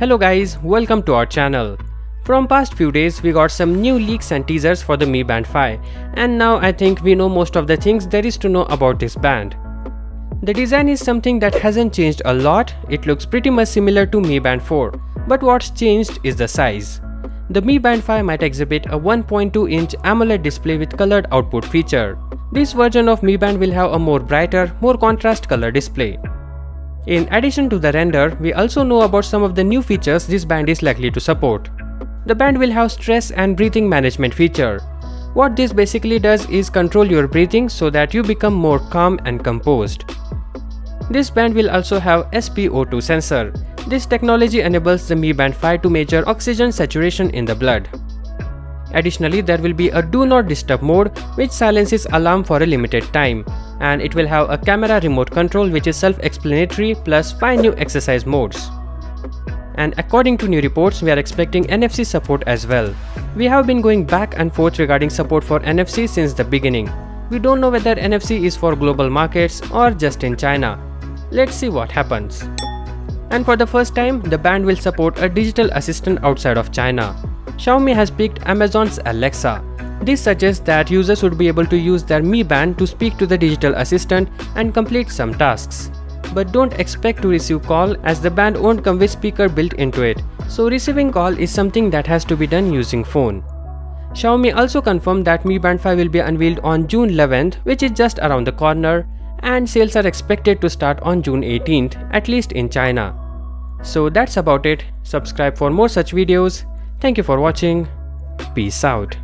Hello guys, welcome to our channel. From past few days we got some new leaks and teasers for the Mi Band 5, and now I think we know most of the things there is to know about this band. The design is something that hasn't changed a lot. It looks pretty much similar to Mi Band 4, but what's changed is the size. The Mi Band 5 might exhibit a 1.2-inch AMOLED display with colored output feature. This version of Mi Band will have a more brighter, more contrast color display. In addition to the render, we also know about some of the new features this band is likely to support. The band will have stress and breathing management feature. What this basically does is control your breathing so that you become more calm and composed. This band will also have SpO2 sensor. This technology enables the Mi Band 5 to measure oxygen saturation in the blood. Additionally, there will be a Do Not Disturb mode which silences alarm for a limited time, and it will have a camera remote control which is self-explanatory plus 5 new exercise modes. And according to new reports, we are expecting NFC support as well. We have been going back and forth regarding support for NFC since the beginning. We don't know whether NFC is for global markets or just in China. Let's see what happens. And for the first time, the band will support a digital assistant outside of China. Xiaomi has picked Amazon's Alexa. This suggests that users would be able to use their Mi Band to speak to the digital assistant and complete some tasks. But don't expect to receive call as the band won't come with speaker built into it, so receiving call is something that has to be done using phone. Xiaomi also confirmed that Mi Band 5 will be unveiled on June 11th, which is just around the corner, and sales are expected to start on June 18th, at least in China. So that's about it. Subscribe for more such videos. Thank you for watching. Peace out.